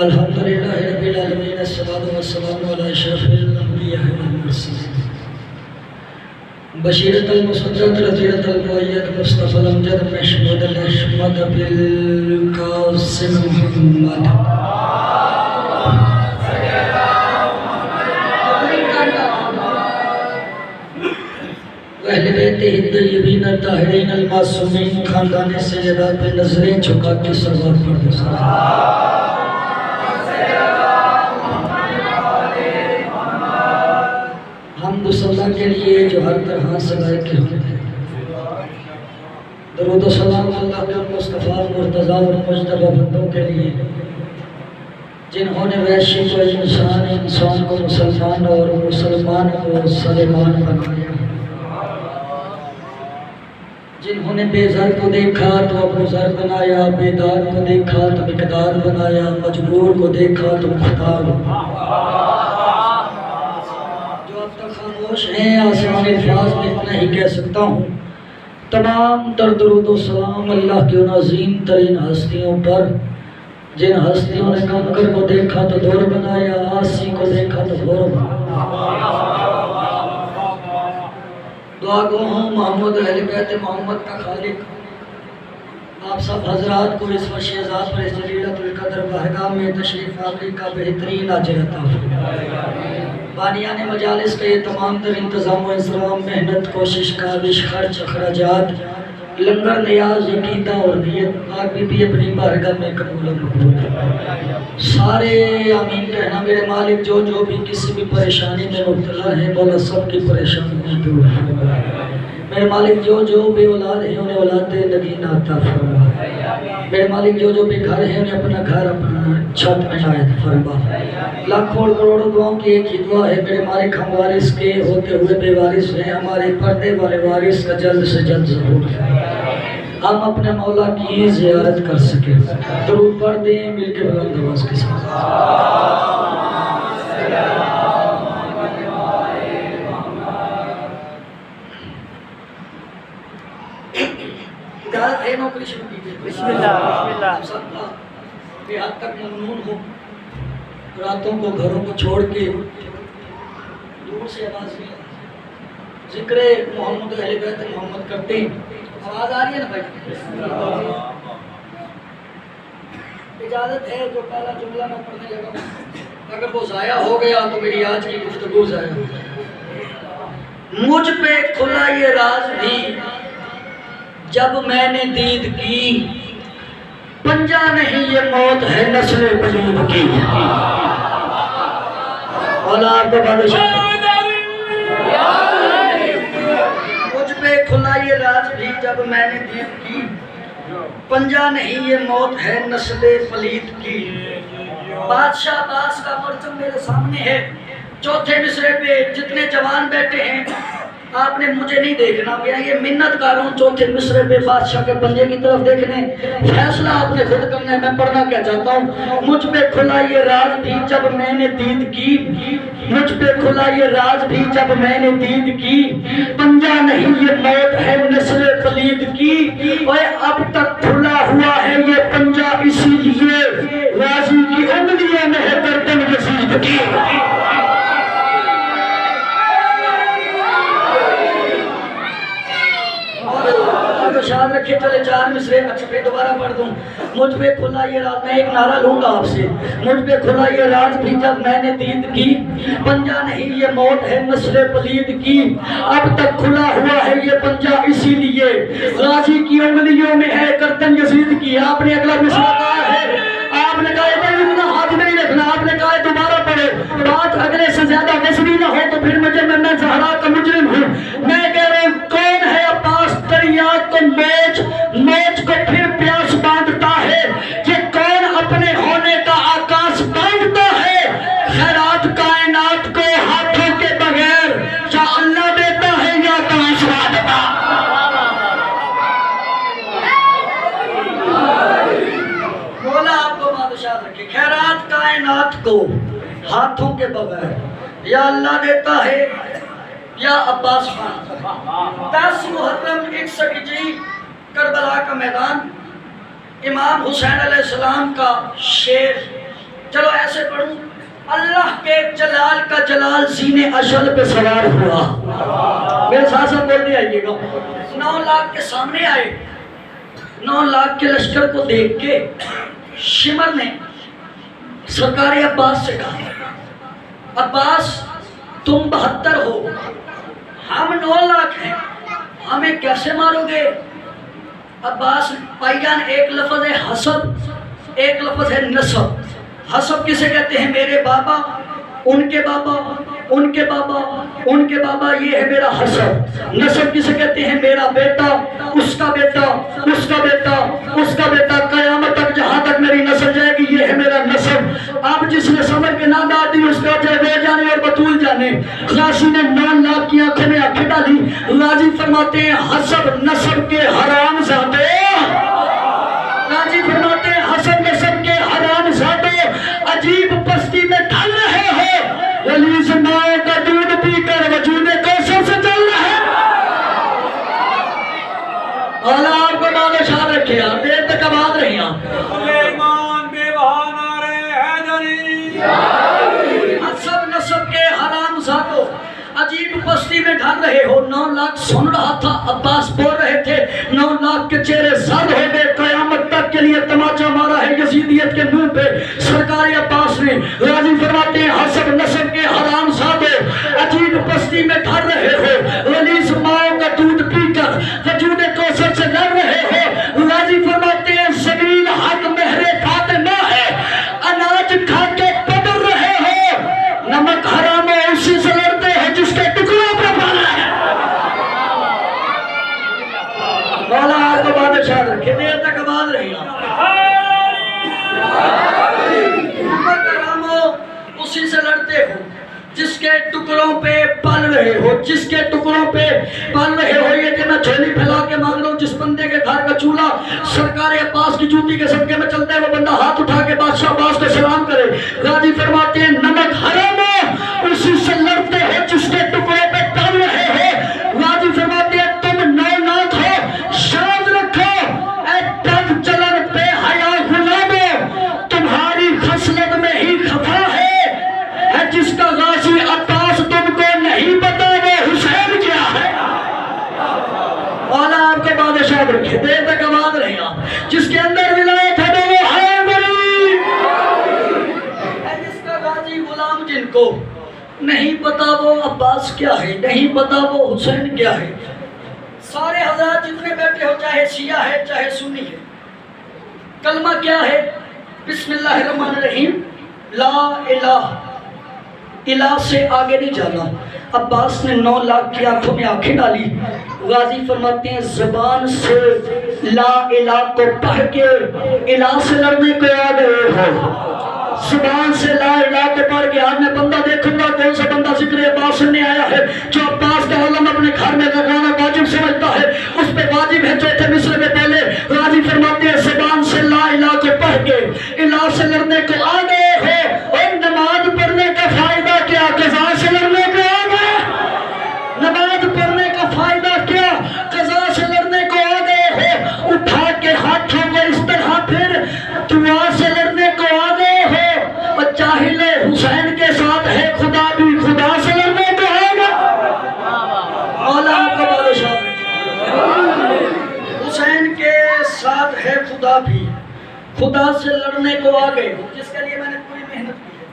الحمدللہ رب العالمین، الصلاۃ والسلام علی اشرف الانبیاء والمرسلین، بشیرۃ المصدق رضیۃ المؤید مصطفی الامجد محمود الاحمد بالقاسم محمد اہل بیت الطیبین الطاہرین المعصومین، خاندان سیدہ پہ نظریں جھکا کے سرور پڑھ دو۔ حمد و ثنا کے لیے جو ہر طرح سے لائق ہوتے ہیں، درود و سلام اللہ کے مصطفیٰ مرتضیٰ اور مجتبی بندوں کے لیے جنہوں نے وحشی کو انسان، انسان کو مسلمان اور مسلمان کو سلیمان بنایا، جنہوں نے بے زر کو دیکھا تو ابو زر بنایا، بے دار کو دیکھا تو مقدار بنایا، مجبور کو دیکھا تو مختار بنایا۔ جو اب تک خاموش ہیں آسان الفاظ میں اتنا ہی کہہ سکتا ہوں، تمام تر درود و سلام اللہ کی ان عظیم ترین ہستیوں پر جن ہستیوں نے کنکر کو دیکھا تو دور بنایا، آسی کو دیکھا تو غور بنایا۔ دعا گو ہوں محمد اہل بیت محمد کا خالق آپ سب حضرات کو اس فرش ذات پر اس جلیلۃ القدر بارگاہ میں تشریف آوری کا بہترین اجر عطا فرمائے۔ بانیان مجالس کے یہ تمام تر انتظام و انضمام، محنت، کوشش، کاوش، خرچ، اخراجات، لنگر، نیاز، عقیدہ اور نیت پاک بی بی اپنی بارگاہ میں قبول و مقبول ہے۔ سارے آمین کہنا۔ میرے مالک جو بھی کسی بھی پریشانی میں مبتلا ہے، مولا سب کی پریشانیاں دور فرما۔ میرے مالک جو بے اولاد ہیں انہیں اولاد نگین عطا فرما۔ میرے مالک جو بھی گھر ہیں انہیں اپنا گھر، اپنا چھت عنایت فرما۔ لاکھوں کروڑوں دعاؤں کی ایک ہی دعا ہے میرے مالک، ہم وارث کے ہوتے ہوئے بے وارث ہیں، ہمارے پردے والے وارث کا جلد سے جلد ظہور فرما، ہم اپنے مولا کی زیارت کر سکیں۔ درود پڑھ دیں مل کے بلند آواز کے ساتھ۔ اجازت ہے نوکری شروع کیجیے۔ بسم اللہ بسم اللہ۔ سب کا بے حد تک ممنون ہوں، راتوں کو گھروں کو چھوڑ کے دور سے آواز میں ذکر محمد اہل بیت محمد کرتے ہیں۔ آواز آ رہی ہے نا بھائی؟ اجازت ہے جو پہلا جملہ میں پڑھنے لگا ہوں، اگر وہ ضائع ہو گیا تو میری آج کی گفتگو ضائع ہو گئی۔ مجھ پہ کھلا یہ راز بھی جب میں نے دید کی، پنجہ نہیں یہ موت ہے نسل پلید کی۔ اولاد کو بادشاہ مجھ پہ کھلا یہ راز بھی جب میں نے دید کی، پنجہ نہیں یہ موت ہے نسل پلید کی۔ بادشاہ عباس کا پرچم میرے سامنے ہے، چوتھے مصرے پہ جتنے جوان بیٹھے ہیں آپ نے مجھے نہیں دیکھنا، میں یہ منت کر رہا ہوں چوتھے مصرے پہ بادشاہ کے پنجے کی طرف دیکھنے، فیصلہ آپ نے خود کرنا ہے۔ میں پڑھنا کیا چاہتا ہوں، مجھ پہ کھلا یہ راز بھی جب میں نے دید کی، مجھ پہ کھلا یہ راز بھی جب میں نے دید کی، پنجہ نہیں یہ موت ہے نسل پلید کی۔ اور اب تک کھلا ہوا ہے یہ پنجہ اسی لیے غازی کی انگلیوں میں ہے گردن یزید کی۔ شاد رکھے چلے چار مصرے اچھا پہ دوبارہ پڑھ دوں۔ مجھ پہ کھلا یہ راز، میں ایک نعرہ لوں گا آپ سے، مجھ پہ کھلا یہ راز بھی جب میں نے دید کی، پنجہ نہیں یہ موت ہے نسل پلید کی۔ اب تک کھلا ہوا ہے یہ پنجہ اسی لیے غازی کی انگلیوں میں ہے گردن یزید کی۔ آپ نے اگلا مصرع کہا ہے، آپ نے کہا اتنا ہاتھ نہیں رکھنا، آپ نے کہا دوبارہ پڑھو، بات اگلے سے زیادہ وزنی نہ ہو تو پھر مجھے میں زہرا کا مجرم ہوں۔ میں کہہ رہا ہوں کون ہے عباس دریات کو موج کو پھر پیاس باندھتا ہے، یہ کون اپنے ہونے کا آکاش باندھتا ہے، خیرات کائنات کو ہاتھوں کے بغیر یا اللہ دیتا ہے یا کائش دیتا۔ مولا آپ کو بادشاہ رکھے، خیرات کائنات کو ہاتھوں کے بغیر یا اللہ دیتا ہے یا عباس خان۔ 10 محرم 61 ہجری کربلا کا میدان، امام حسین علیہ السلام کا شیر چلو ایسے پڑھوں، اللہ کے جلال کا جلال سینے اشل پہ سوار ہوا. میرے ساتھ ساتھ بولنے آئیے گا. 9 لاکھ کے سامنے آئے. 9 لاکھ کے لشکر کو دیکھ کے شمر نے سرکار عباس سے کہا، عباس تم 72 ہو، ہم 9 لاکھ ہیں، ہمیں کیسے مارو گے؟ عباس بھائی جان، ایک لفظ ہے حسب، ایک لفظ ہے نسب. حسب کسے کہتے ہیں؟ میرے بابا، ان کے بابا، ان کے بابا، ان کے بابا، یہ ہے میرا حسب. نسب کسے کہتے ہیں؟ میرا بیٹا، اس کا بیٹا، اس کا بیٹا، اس کا بیٹا، قیامت تک جہاں تک میری نسل جائے گی یہ ہے میرا نسب. اب جس نے سمجھ کے نہ ڈال دی اس کا جائے جانے اور بطول جانے. غازی نے 9 لاکھ کی آنکھوں میں آنکھیں ڈالی. غازی فرماتے ہیں حسب نسب کے حرام زادے، غازی فرماتے ہیں حسب نسب کے حرام زادے، عجیب پستی میں ڈھل رہے ہو، ولی زماؤں کا دودھ پی کر وجود کوثر سے چل رہے. اللہ آپ کو بادشاہ رکھے، دیر تک آباد رہی آپ. سلیمان بے بہانہ رہے حیدری، حسب نسب کے حرام زادو، عجیب پستی میں ڈھل رہے ہو. 9 لاکھ سن رہا تھا، عباس بول رہے تھے. 9 لاکھ کے چہرے زرد ہو گئے. قیامت تک کے لیے تماچا مارا ہے یزیدیت کے منہ پہ سرکار عباس نے. غازی فرماتے ہیں حسب نسب کے حرام زادو، عجیب پستی میں ڈھل رہے ہو، ولیز ماؤں کا دودھ پی کر وجود کوثر سے لڑ رہے ہو. غازی فرماتے ہیں زمین حق مہر فاطمہ ہے، اناج کھا کے پڑ رہے ہو، نمک حرام ہے اسی سے لڑتے ہیں جس کے ٹکڑوں پہ پالا ہے. مولا آپ کو بادشاہ رکھے، دیر تک آباد رہی آپ. نمک حرام ہو اسی سے لڑتے ہو جس کے ٹکڑوں پہ پل رہے ہو، جس کے ٹکڑوں پہ پل رہے ہو. یہ کہ میں جھولی پھیلا کے مانگ رہا ہوں، جس بندے کے گھر کا چولہا سرکار عباس کی جوتی کے صدقے میں چلتا ہے وہ بندہ ہاتھ اٹھا کے بادشاہ عباس کو سلام کرے. غازی فرماتے ہیں نمک حرام ہو اسی سے لڑتے ہو جس کے ٹکڑوں پہ پل رہے ہو. غازی فرماتے ہیں تم 9 لاکھ ہو، شاد رکھو اے بد چلن بے حیا غلامو، تمہاری خصلت میں ہی خفا ہے جس کا غازی عباس تم کو نہیں پتا وہ حسین کیا ہے. مولا آپ کے بادشاہ رکھے، دیر تک آباد رہے آپ. جس کے اندر ولایت ہے وہ ہے میری، جس کا غازی غلام جن کو نہیں پتا وہ عباس کیا ہے، نہیں پتا وہ حسین کیا ہے. سارے حضرات جتنے بیٹھے ہو، چاہے شیعہ ہے چاہے سنی ہے، کلمہ کیا ہے؟ بسم اللہ الرحمن الرحیم، لا الہ، الہ سے آگے نہیں جانا. عباس نے 9 لاکھ کی آنکھوں میں آنکھیں ڈالی. غازی فرماتے ہیں زبان سے لا الہ کو پڑھ کے الہ سے لڑنے کو آ گئے ہو. زبان سے لا الہ کو پڑھ کے آج میں بندہ دیکھوں گا کون سا بندہ ذکر عباس سننے آیا ہے جو عباس کا علم اپنے گھر میں لگانا واجب سمجھتا ہے، اس پہ واجب ہے چوتھے مصرے میں پہلے. غازی فرماتے ہیں زبان سے لا الہ کو پڑھ کے الہ سے لڑنے کو آ گئے ہو. اور نماز پڑھنے کا فائدہ کیا؟ قضا سے لڑنے کو آ گئے. نماز پڑھنے کا فائدہ کیا؟ قضا سے لڑنے کو آ گئے ہو. اٹھا کے ہاتھوں کو اس طرح پھر دعا سے لڑنے کو آ گئے ہو. اور جاہل حسین کے ساتھ ہے خدا بھی خدا سے لڑنے کو آ گئے. مولا آپ کا بادشاہ حسین کے ساتھ ہے خدا بھی خدا سے لڑنے کو آ گئے، جس کے لیے میں نے پوری محنت کی ہے.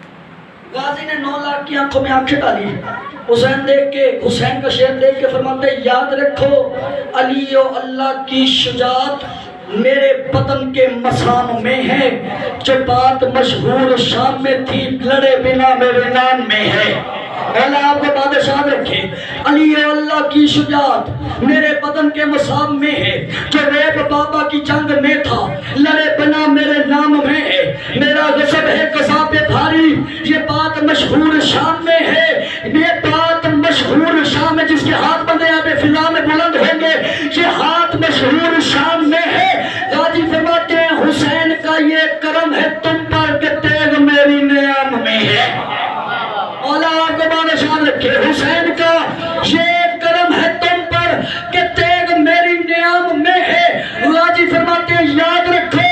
غازی نے 9 لاکھ کی آنکھوں میں آنکھیں ڈالی. حسین دیکھ کے، حسین کا شعر دیکھ کے فرماتے ہیں یاد رکھو علی و اللہ کی شجاعت میرے بدن کے مسام میں ہے، جو بات مشہور شام میں تھی لڑے بنا میرے نام میں ہے. اللہ آپ کو بادشاہ رکھے. علی اللہ کی شجاعت میرے بدن کے مسام میں ہے، جو ریب بابا کی جنگ میں تھا لڑے بنا میرے نام میں ہے. میرا غصب ہے قضا پہ بھاری، یہ بات مشہور شام میں ہے. یہ بات مشہور شام میں، جس کے ہاتھ بندے یہاں پہ فضا میں بلند ہوں گے، یہ ہاتھ مشہور شام میں ہے. غازی فرماتے ہیں حسین کا یہ کرم ہے تم پر کہ تیغ میری نیام میں ہے. مولا آپ کو بادشاہ رکھے. حسین کا یہ کرم ہے تم پر کہ تیغ میری نیام میں ہے. غازی فرماتے ہیں یاد رکھو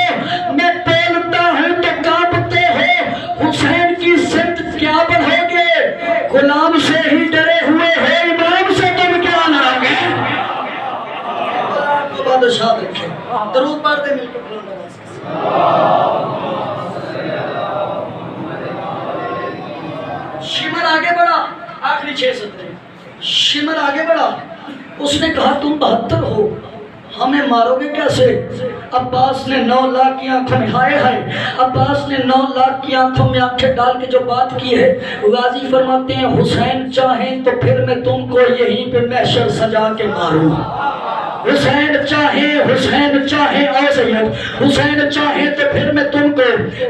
میں بولتا ہوں تو کانپتے ہو، اس نے کہا تم 72 ہو، ہمیں مارو گے کیسے؟ عباس نے 9 لاکھ کی آنکھوں میں ہائے ہائے عباس نے 9 لاکھ کی آنکھوں میں آنکھیں ڈال کے جو بات کی ہے، غازی فرماتے ہیں حسین چاہیں تو پھر میں تم کو یہیں پہ محشر سجا کے ماروں، حسین چاہیں آؤ سید، حسین چاہیں تو پھر میں تم کو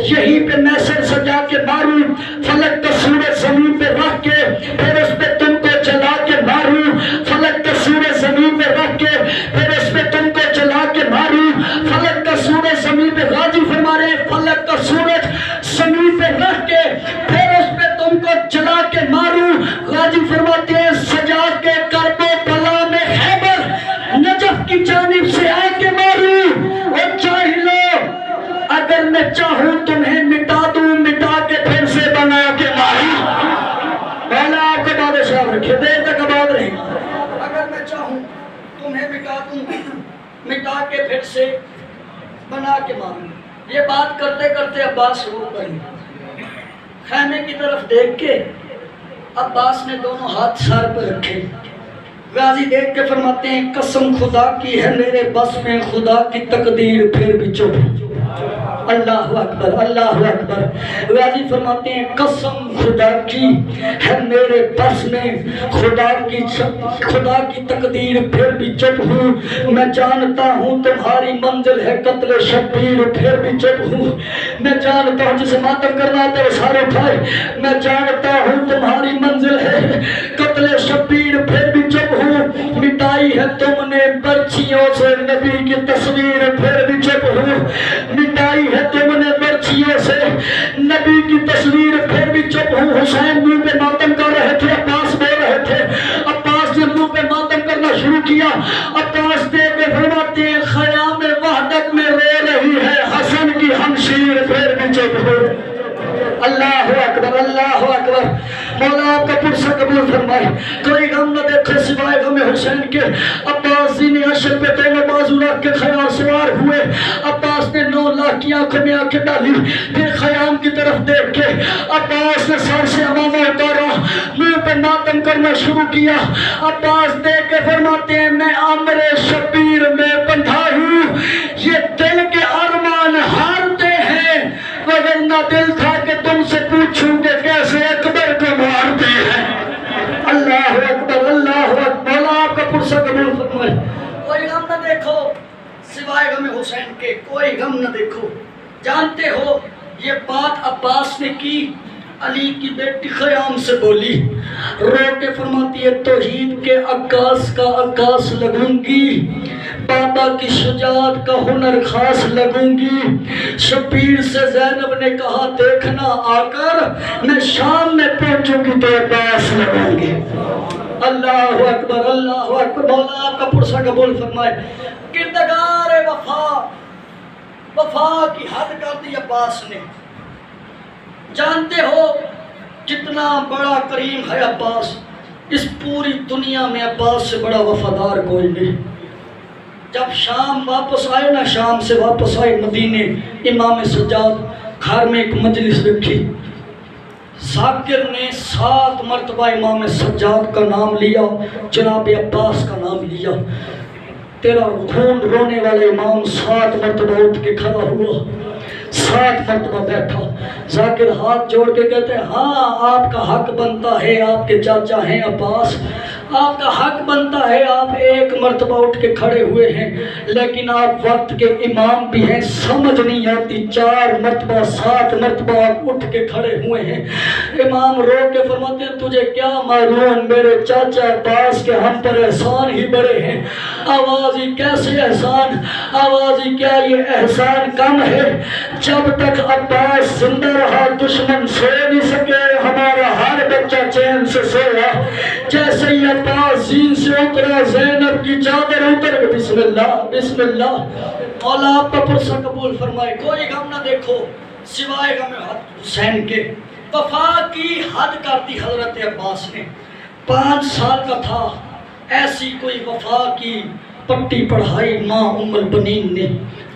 یہیں پہ محشر سجا کے ماروں، فلک کا سورج زمین پہ رکھ کے پھر اس پہ تم کو جلا کے ماروں، فلک کا سورج زمین پہ رکھ کے پھر اس پہ تم کو جلا کے ماروں، فلک کا سورج زمین پہ، غازی فرما رہے ہیں فلک کا سورج زمین پہ رکھ کے پھر اس پہ تم کو جلا کے ماروں، غازی فرماتے ہیں سجا کے کرب و بلا میں خیبر نجف کی جانب سے آ کے ماروں، اور چاہ لو اگر میں چاہوں تمہیں مٹا دوں، مٹا کے پھر سے بنا کے ماروں۔ مولا آپ کا بادشاہ یاد رکھے، دیر تک آباد رہے، اگر میں چاہوں تمہیں مٹا دوں، مٹا کے پھر سے بنا کے ماروں۔ یہ بات کرتے کرتے عباس رو پڑے، خیمے کی طرف دیکھ کے عباس نے دونوں ہاتھ سر پر رکھے، غازی دیکھ کے فرماتے ہیں قسم خدا کی ہے میرے بس میں، خدا کی تقدیر پھر بھی چپ۔ اللہ اکبر اللہ اکبر، غازی فرماتے ہیں قسم خدا کی ہے میرے بس میں، خدا کی تقدیر پھر بھی چپ ہوں، میں جانتا ہوں تمہاری منزل ہے قتل شبیر پھر بھی چپ ہوں، میں جانتا ہوں جسے ماتم کرنا آتا ہے سارے اٹھائے، میں جانتا ہوں تمہاری منزل ہے قتل شبیر پھر بھی چپ ہوں، مٹائی ہے تم نے برچھیوں سے نبی کی تصویر پھر بھی چپ ہوں، مٹائی ہے تم نے برچھیوں سے نبی کی تصویر پھر بھی چپ ہوں۔ حسین منہ پہ ماتم کر رہے تھے، عباس بول رہے تھے، عباس نے منہ پہ ماتم کرنا شروع کیا، عباس دے کے فرماتے ہیں خیام وحدت میں رو رہی ہے حسن کی ہمشیر پھر بھی چپ ہوں۔ اللہ اکبر اللہ اکبر، مولا آپ کا پرسہ قبول فرمائے، کوئی غم نہ دیکھو سوائے غم حسین کے۔ عباس زین عشر پہ دونوں بازو رکھ کے خیام سوار ہوئے، عباس نے 9 لاکھ کی آنکھوں میں آنکھیں ڈالی، پھر خیام کی طرف دیکھ کے عباس نے سر سے امامہ اتارا، منہ پہ ماتم کرنا شروع کیا، عباس دیکھ کے فرماتے ہیں میں عمر شبیر میں بندھا ہوں، یہ دل کے ارمان ہارتے ہیں، وگرنہ دل تھا کہ تم سے پوچھوں کہ کیسے اکبر کو مارتے ہیں۔ اللہ اکبر اللہ اکبر، مولا آپ کا پرسہ قبول فرمائے، کوئی غم نہ دیکھو سوائے غم حسین کے، کوئی غم نہ دیکھو۔ جانتے ہو یہ بات عباس نے کی، علی کی بیٹی خیام سے بولی، رو کے فرماتی ہے توحید کے عکاس کا عکاس لگوں گی، بابا کی شجاعت کا ہنر خاص لگوں گی۔ شبیر سے زینب نے کہا دیکھنا آ کر میں شام میں پہنچوں گی تو عباس لگوں گی۔ اللہ اکبر اللہ اکبر، مولا آپ کا پرسہ قبول فرمائے، کردگار وفا کی حد کر دی عباس نے۔ جانتے ہو کتنا بڑا کریم ہے عباس، اس پوری دنیا میں عباس سے بڑا وفادار کوئی نہیں۔ جب شام واپس آئے نا، شام سے واپس آئے مدینے، امام سجاد گھر میں ایک مجلس رکھی، ذاکر نے 7 مرتبہ امام سجاد کا نام لیا، جناب عباس کا نام لیا، تیرا خون رونے والے امام 7 مرتبہ اٹھ کے کھڑا ہوا، 7 مرتبہ بیٹھا، ذاکر ہاتھ جوڑ کے کہتے ہیں ہاں آپ کا حق بنتا ہے، آپ کے چاچا ہیں عباس، آپ کا حق بنتا ہے، آپ 1 مرتبہ اٹھ کے کھڑے ہوئے ہیں، لیکن آپ وقت کے امام بھی ہیں، سمجھ نہیں آتی 4 مرتبہ 7 مرتبہ آپ اٹھ کے کھڑے ہوئے ہیں۔ امام رو کے فرماتے ہیں تجھے کیا معلوم میرے چاچا عباس کے ہم پر احسان ہی بڑے ہیں۔ آواز ہی کیسے احسان، آواز ہی کیا یہ احسان کم ہے، جب تک عباس زندہ رہا دشمن سو نہیں سکے، ہمارا ہر بچہ چین سے سویا، جیسے ہی عباس زین سے اترا زینب کی چادر اتر گئی، بسم اللہ بسم اللہ۔ مولا آپ کا پرسہ قبول فرمائے، کوئی غم نہ دیکھو سوائے غم حسین کے۔ وفا کی حد کر دی حضرت عباس نے، 5 سال کا تھا، ایسی کوئی وفا کی پٹی پڑھائی ماں ام البنین نے۔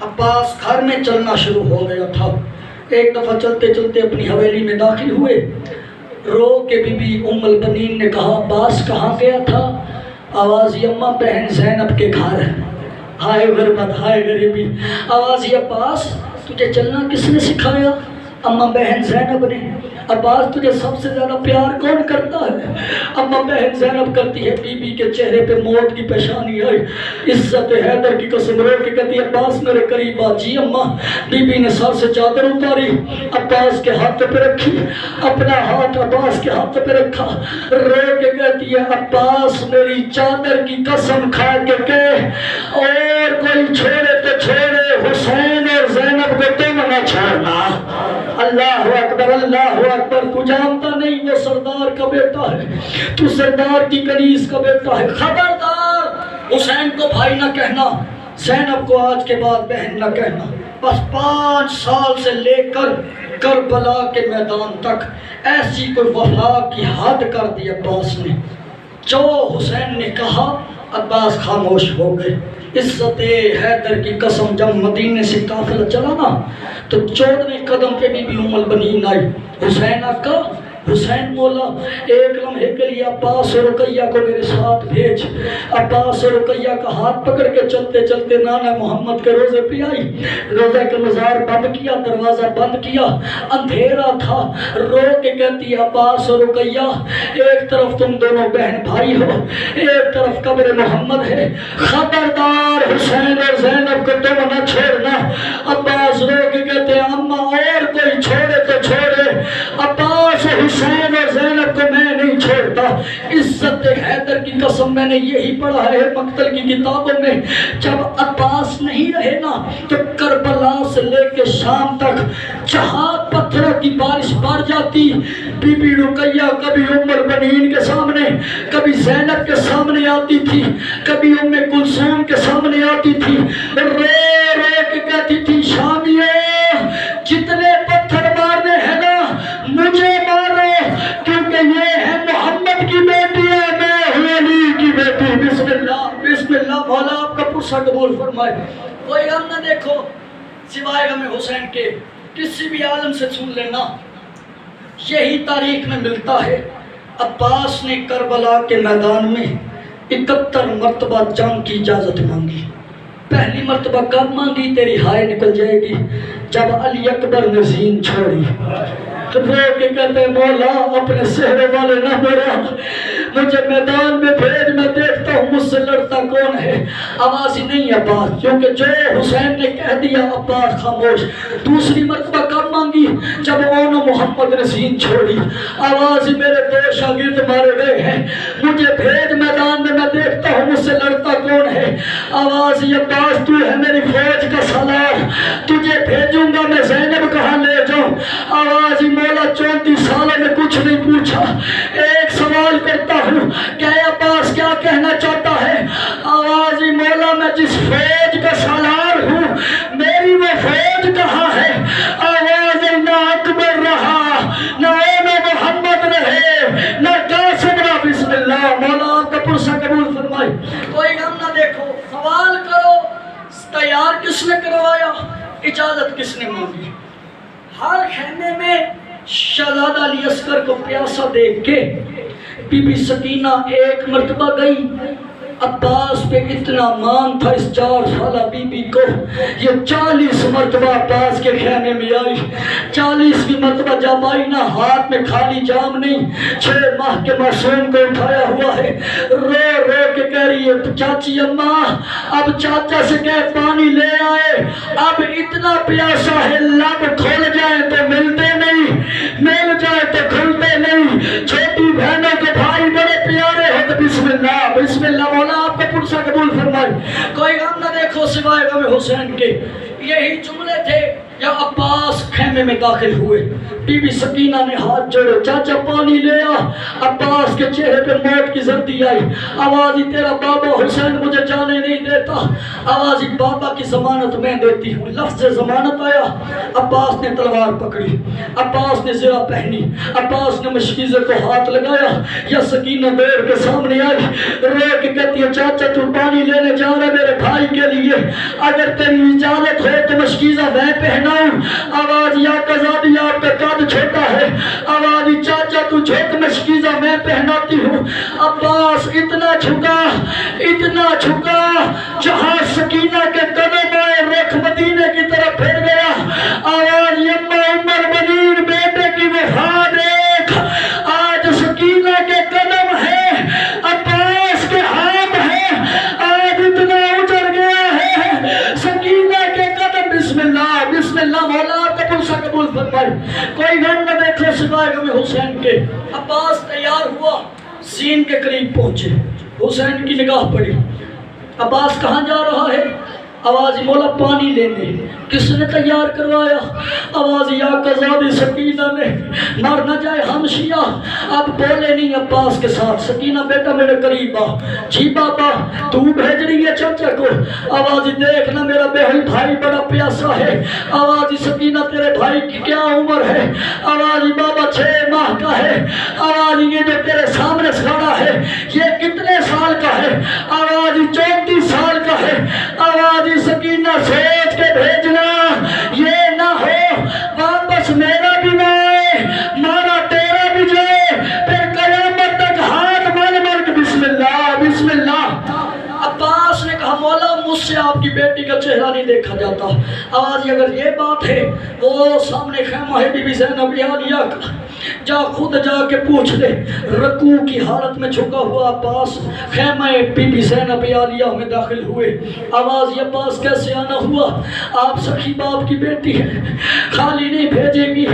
عباس گھر میں چلنا شروع ہو گیا تھا، ایک دفعہ چلتے چلتے اپنی حویلی میں داخل ہوئے، رو کے بی بی ام البنین نے کہا عباس کہاں گیا تھا؟ آوازی اماں بہن زینب کے گھر، ہائے غربت ہائے غریبی، آوازی عباس تجھے چلنا کس نے سکھایا؟ اماں بہن زینب نے۔ عباس تجھے سب سے زیادہ پیار کون کرتا ہے؟ اماں بہن زینب کرتی ہے۔ بی بی کے چہرے پہ موت کی پیشانی آئی، عزت حیدر کی قسم رو کے کہتی ہے عباس میرے قریب آ۔ جی اماں۔ بی بی نے سر سے چادر اتاری، عباس کے ہاتھ پہ رکھی، اپنا ہاتھ عباس کے ہاتھ پہ رکھا، رو کے کہتی ہے عباس میری چادر کی قسم کھا کے کہہ اور کوئی چھوڑے تو چھوڑے، حسین اور زینب کو تم نہ چھوڑنا۔ اللہ اکبر اللہ اکبر۔ تو جانتا نہیں وہ سردار کا بیٹا ہے، تو سردار کی کنیز کا بیٹا ہے۔ خبردار حسین کو بھائی نہ کہنا، زینب کو آج کے بعد بہن نہ کہنا۔ بس 5 سال سے لے کر کربلا کے میدان تک ایسی کوئی وفا کی حد کر دی عباس نے، جو حسین نے کہا عباس خاموش ہو گئے۔ عزت حیدر کی قسم جب مدینے سے قافلہ چلا نا تو 14ویں قدم پہ بھی ام البنین آئی، حسین آقا، حسین مولا ایک لمحے کے لیے عباس اور رقیہ کو میرے ساتھ بھیج۔ عباس اور رقیہ کا ہاتھ پکڑ کے چلتے چلتے نانا محمد کے روزے پہ آئی، روزے کا مزار بند کیا، دروازہ بند کیا، اندھیرا تھا، رو کے کہتی ہے عباس اور رقیہ ایک طرف تم دونوں بہن بھائی ہو، ایک طرف قبر محمد ہے، خبردار حسین اور زینب کو تم نہ چھوڑنا۔ عباس رو کے کہتے ہیں اماں اور کوئی چھوڑے تو چھوڑے، عباس حسین اور زینب کو میں نہیں چھوڑتا۔ عزت حیدر کی قسم میں نے یہی پڑھا ہے مقتل کی کتابوں میں، جب عباس نہیں رہے نا تو کربلا سے لے کے شام تک جہاں پتھروں کی بارش بڑھ جاتی، بی بی رقیہ کبھی ام البنین کے سامنے، کبھی زینب کے سامنے آتی تھی، کبھی ام کلثوم کے سامنے آتی تھی، رو رو کے کہتی تھی شامیوں جتنے پتھر مارنے ہیں نا مجھے مارو، کیونکہ یہ ہے محمد کی بیٹی ہے، میں ہوں علی کی بیٹی۔ بسم اللہ بسم اللہ۔ مولا آپ کا پرسہ قبول فرمائے۔ کوئی غم نہ دیکھو سوائے غم حسین کے، کسی بھی عالم سے سن لینا، یہی تاریخ میں ملتا ہے عباس نے کربلا کے میدان میں 71 مرتبہ جنگ کی اجازت مانگی۔ پہلی مرتبہ کب مانگی؟ تیری ہائے نکل جائے گی جب علی اکبر نے زین چھوڑی۔ رو کے کہتے ہیں مولا اپنے سہرے والے نہ مرا، مجھے میدان میں بھیج، میں دیکھتا ہوں مجھ سے لڑتا کون ہے۔ آواز ہی نہیں عباس، کیونکہ جو حسین نے کہہ دیا عباس خاموش۔ دوسری مرتبہ کب مانگی؟ جب اون محمد نے زین چھوڑی۔ آواز ہی میرے 2 شاگرد مارے گئے ہیں، مجھے بھیج میدان میں، میں دیکھتا ہوں مجھ سے لڑتا کون ہے۔ آواز ہی عباس تو ہے میری فوج کا سالار، تجھے بھیجوں گا میں زینب کہاں لے جاؤں۔ آواز ہی مولا 34 سالوں میں کچھ نہیں پوچھا، ایک سوال کرتا ہوں کہ عباس کیا کہنا چاہتا ہے؟ آواز ہی مولا میں جس فوج کا سالار ہوں میری وہ فوج کہاں ہے؟ آواز ہی نہ اکبر رہا، نہ محمد رہے، نہ قاسم رہا۔ بسم اللہ۔ مولا آپ کا پرسہ قبول فرمائے۔ کوئی غم نہ دیکھو، سوال کرو تیار کس نے کروایا، اجازت کس نے مانگی؟ ہر خیمے میں شہزادہ علی اصغر کو پیاسا دیکھ کے بی بی سکینہ ایک مرتبہ گئی۔ عباس پہ اتنا مان تھا اس 4 سالہ بی بی کو، یہ 40 مرتبہ عباس کے خیمے میں آئی۔ 40ویں مرتبہ جب آئی نا، ہاتھ میں خالی جام نہیں، 6 ماہ کے معصوم کو اٹھایا ہوا ہے، رو رو کے کہہ رہی ہے چاچی اماں اب چاچا سے کہہ پانی لے آئے، اب اتنا پیاسا ہے، لب کھل جائے تو ملتے نہیں، مل جائے تو کھلتے نہیں، چھوٹی بہنوں کے بھائی بڑے پیارے ہیں۔ تو بسم اللہ بسم اللہ۔ مولا آپ کا پرسہ قبول فرمائے۔ کوئی غم نہ دیکھو سوائے غم حسین کے۔ یہی جملے تھے یا عباس خیمے میں داخل ہوئے، بی بی سکینہ نے ہاتھ جوڑے، چاچا پانی لے آ۔ عباس کے چہرے پہ موت کی زردی آئی۔ آوازی تیرا بابا حسین مجھے جانے نہیں دیتا، آوازی بابا کی ضمانت میں دیتی ہوں۔ لفظ ضمانت آیا، عباس نے تلوار پکڑی، عباس نے زرہ پہنی، عباس نے مشکیزے کو ہاتھ لگایا، یا سکینہ دیر کے سامنے آئی، رو کے کہتی ہے چاچا تو پانی لینے جا رہے میرے بھائی کے لیے، اگر تیری اجازت ہو تو مشکیزہ میں پہناؤں۔ آواز یا قزادی آپ کا قد چھوٹا ہے، آواز چاچا تو جھک مشکیزہ میں پہناتی ہوں۔ عباس اتنا جھکا اتنا جھکا جہاں سکینہ کے قدم آئے رخ مدینے کی طرف پھر گیا. آواز یما عمر بنین بیٹے کی وفا دیکھ. آج سکینہ کے قدم ہے, عباس کے ہاتھ ہے, آج اتنا اجڑ گیا ہے سکینہ کے قدم. بسم اللہ بسم اللہ. مولا قبول سا قبول فرمائے. کوئی غم نہ دیکھے سوائے غم حسین کے. عباس تیار ہوا, سین کے قریب پہنچے, حسین کی نگاہ پڑی. عباس کہاں جا رہا ہے؟ آواز مولا پانی لینے. کس نے تیار کروایا؟ آواز یا قضا سکینہ نے. مر نہ جائے ہم شیعہ. اب بولے نہیں عباس کے ساتھ. سکینہ بیٹا میرے قریب آ. جی بابا تو بھیج رہی ہے چچا کو؟ آواز دیکھنا میرا بہن بھائی بڑا پیاسا ہے. آواز سکینہ تیرے بھائی کی کیا عمر ہے؟ آواز بابا 6 ماہ کا ہے. آواز یہ جو تیرے سامنے کھڑا ہے یہ کتنے سال کا ہے؟ آواز 34 سال کا ہے. آواز سکینہ سوچ کے بھیجنا یہ نہ ہو واپس میرا بھی نہ آئے, مارا تیرا بھی جائے, پھر قیامت تک ہاتھ مل مل کے. بسم اللہ بسم اللہ. عباس نے کہا مولا مجھ سے آپ کی بیٹی کا چہرہ نہیں دیکھا جاتا. آواز اگر یہ بات ہے وہ سامنے خیمہ ہے بی بی زینب عالیہ کا, جا خود جا کے پوچھ لے. رکوع کی حالت میں جھکا ہوا عباس خیمہ بی بی زینب عالیہ میں داخل ہوئے. آواز یہ عباس کیسے آنا ہوا؟ آپ سخی باپ کی بیٹی ہے, خالی نہیں بھیجے گی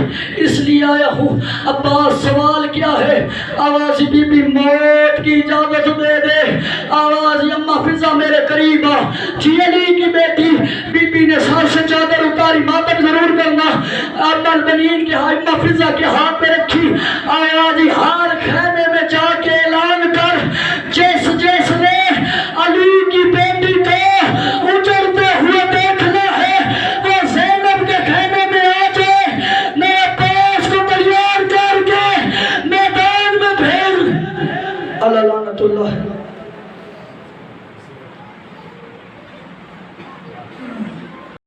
اس لیے آیا ہوں. عباس سوال کیا ہے؟ آواز بی بی موت کی اجازت دے دے. آواز اماں فضا میرے قریب آ. جی علی کی بیٹی بی بی نے سر سے چادر اتاری. ماتم ضرور کرنا. اماں بنین کے اماں فضا کے ہاتھ پہ رکھی. آواز ہار خیمے میں جا کے